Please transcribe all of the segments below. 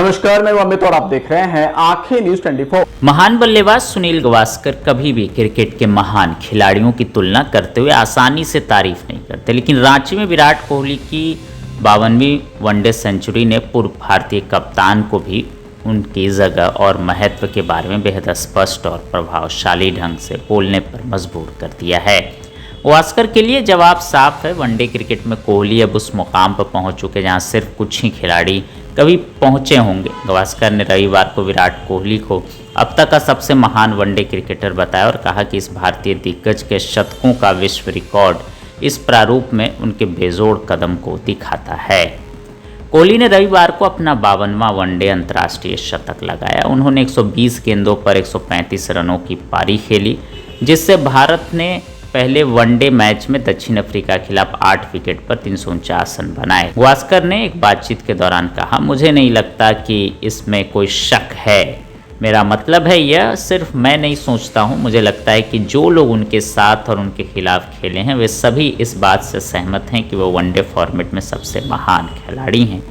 नमस्कार, मैं अमित और आप देख रहे हैं आंखें न्यूज 24। महान बल्लेबाज सुनील गावस्कर कभी भी क्रिकेट के महान खिलाड़ियों की तुलना करते हुए आसानी से तारीफ नहीं करते, लेकिन रांची में विराट कोहली की 52वीं वनडे सेंचुरी ने पूर्व भारतीय कप्तान को भी उनकी जगह और महत्व के बारे में बेहद स्पष्ट और प्रभावशाली ढंग से बोलने पर मजबूर कर दिया है। गावस्कर के लिए जवाब साफ है। वनडे क्रिकेट में कोहली अब उस मुकाम पर पहुंच चुके जहां सिर्फ कुछ ही खिलाड़ी कभी पहुंचे होंगे। गावस्कर ने रविवार को विराट कोहली को अब तक का सबसे महान वनडे क्रिकेटर बताया और कहा कि इस भारतीय दिग्गज के शतकों का विश्व रिकॉर्ड इस प्रारूप में उनके बेजोड़ कदम को दिखाता है। कोहली ने रविवार को अपना 52वां वनडे अंतर्राष्ट्रीय शतक लगाया। उन्होंने 120 गेंदों पर 135 रनों की पारी खेली, जिससे भारत ने पहले वनडे मैच में दक्षिण अफ्रीका के खिलाफ 8 विकेट पर 349 रन बनाए। गावस्कर ने एक बातचीत के दौरान कहा, मुझे नहीं लगता कि इसमें कोई शक है। मेरा मतलब है, यह सिर्फ मैं नहीं सोचता हूं। मुझे लगता है कि जो लोग उनके साथ और उनके खिलाफ खेले हैं वे सभी इस बात से सहमत हैं कि वो वनडे फॉर्मेट में सबसे महान खिलाड़ी हैं।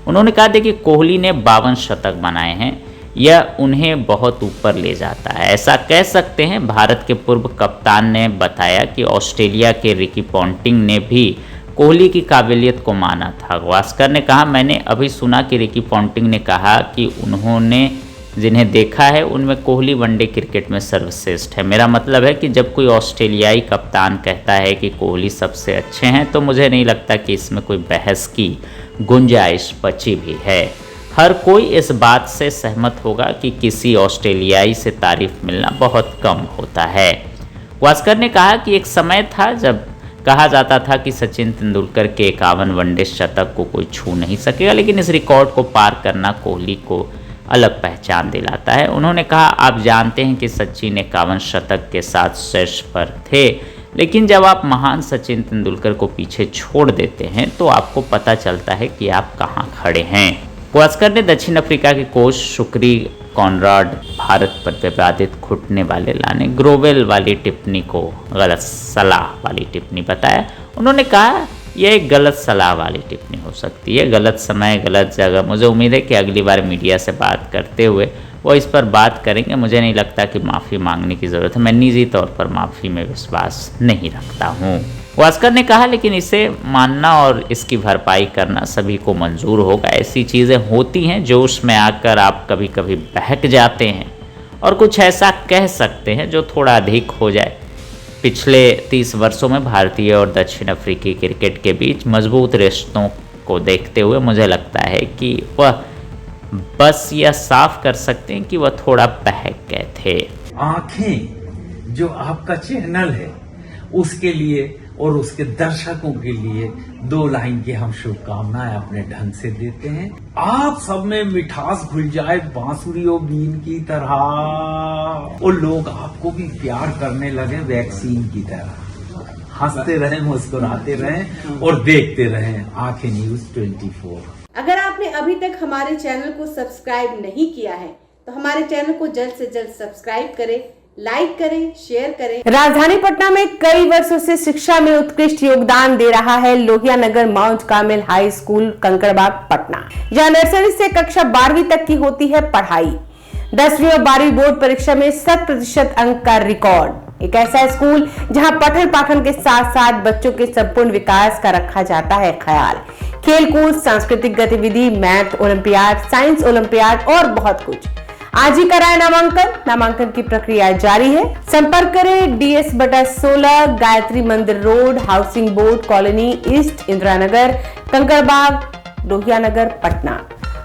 उन्होंने कहा कि कोहली ने 52 शतक बनाए हैं, यह उन्हें बहुत ऊपर ले जाता है, ऐसा कह सकते हैं। भारत के पूर्व कप्तान ने बताया कि ऑस्ट्रेलिया के रिकी पॉन्टिंग ने भी कोहली की काबिलियत को माना था। गावस्कर ने कहा, मैंने अभी सुना कि रिकी पॉन्टिंग ने कहा कि उन्होंने जिन्हें देखा है उनमें कोहली वनडे क्रिकेट में सर्वश्रेष्ठ है। मेरा मतलब है कि जब कोई ऑस्ट्रेलियाई कप्तान कहता है कि कोहली सबसे अच्छे हैं तो मुझे नहीं लगता कि इसमें कोई बहस की गुंजाइश बची भी है। हर कोई इस बात से सहमत होगा कि किसी ऑस्ट्रेलियाई से तारीफ मिलना बहुत कम होता है। गावस्कर ने कहा कि एक समय था जब कहा जाता था कि सचिन तेंदुलकर के 51 वनडे शतक को कोई छू नहीं सकेगा, लेकिन इस रिकॉर्ड को पार करना कोहली को अलग पहचान दिलाता है। उन्होंने कहा, आप जानते हैं कि सचिन 51 शतक के साथ शीर्ष पर थे, लेकिन जब आप महान सचिन तेंदुलकर को पीछे छोड़ देते हैं तो आपको पता चलता है कि आप कहाँ खड़े हैं। गावस्कर ने दक्षिण अफ्रीका के कोच शुक्री कॉनराड भारत पर विवादित घुटने वाले लाने ग्रोवेल वाली टिप्पणी को गलत सलाह वाली टिप्पणी बताया। उन्होंने कहा, यह एक गलत सलाह वाली टिप्पणी हो सकती है, गलत समय गलत जगह। मुझे उम्मीद है कि अगली बार मीडिया से बात करते हुए वो इस पर बात करेंगे। मुझे नहीं लगता कि माफ़ी मांगने की ज़रूरत है। मैं निजी तौर पर माफ़ी में विश्वास नहीं रखता हूँ, गावस्कर ने कहा, लेकिन इसे मानना और इसकी भरपाई करना सभी को मंजूर होगा। ऐसी चीज़ें होती हैं जोश में आकर आप कभी कभी बहक जाते हैं और कुछ ऐसा कह सकते हैं जो थोड़ा अधिक हो जाए। पिछले 30 वर्षों में भारतीय और दक्षिण अफ्रीकी क्रिकेट के बीच मजबूत रिश्तों को देखते हुए मुझे लगता है कि वह बस यह साफ कर सकते हैं कि वह थोड़ा बहक गए थे। आंखें जो आपका चैनल है उसके लिए और उसके दर्शकों के लिए 2 लाइन की हम शुभकामनाएं अपने ढंग से देते हैं। आप सब में मिठास घुल जाए बांसुरी और बीन की तरह, और लोग आपको भी प्यार करने लगे वैक्सीन की तरह। हंसते रहें, मुस्कुराते रहें और देखते रहें आंखें न्यूज 24। अगर आपने अभी तक हमारे चैनल को सब्सक्राइब नहीं किया है तो हमारे चैनल को जल्द से जल्द सब्सक्राइब करें, लाइक करें, शेयर करें। राजधानी पटना में कई वर्षों से शिक्षा में उत्कृष्ट योगदान दे रहा है Lohia Nagar Mount Carmel high school Kankarbagh Patna. यह नर्सरी से कक्षा 12वीं तक की होती है पढ़ाई। 10वीं और 12वीं बोर्ड परीक्षा में 100% अंक का रिकॉर्ड। एक ऐसा स्कूल जहां पठन पाठन के साथ साथ बच्चों के संपूर्ण विकास का रखा जाता है ख्याल। खेलकूद, सांस्कृतिक गतिविधि, मैथ ओलंपियाड, साइंस ओलंपियाड और बहुत कुछ। आज ही कराए नामांकन। नामांकन की प्रक्रिया जारी है। संपर्क करें DS/16 Gayatri Mandir road, housing board colony east, Indira Nagar, Kankarbagh, Lohia Nagar, Patna.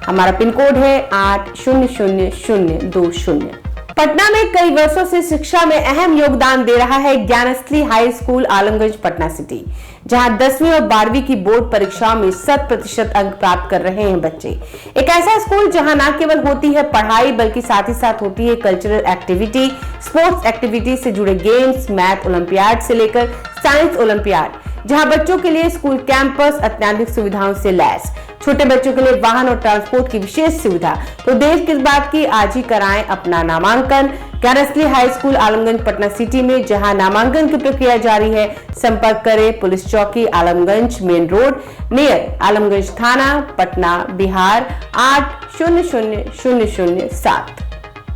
हमारा पिन कोड है 800020। पटना में कई वर्षों से शिक्षा में अहम योगदान दे रहा है Gyansthali high school Alamganj Patna city, जहां 10वीं और 12वीं की बोर्ड परीक्षाओं में 100% अंक प्राप्त कर रहे हैं बच्चे। एक ऐसा स्कूल जहां न केवल होती है पढ़ाई बल्कि साथ ही साथ होती है कल्चरल एक्टिविटी, स्पोर्ट्स एक्टिविटी से जुड़े गेम्स, मैथ ओलंपियाड से लेकर साइंस ओलंपियाड, जहां बच्चों के लिए स्कूल कैंपस अत्याधुनिक सुविधाओं से लैस, छोटे बच्चों के लिए वाहन और ट्रांसपोर्ट की विशेष सुविधा। तो देर किस बात की, आज ही कराएं अपना नामांकन Gyansthali high school Alamganj Patna city में, जहां नामांकन की प्रक्रिया जारी है। संपर्क करें पुलिस चौकी Alamganj main road near Alamganj थाना, पटना, बिहार 8 000007।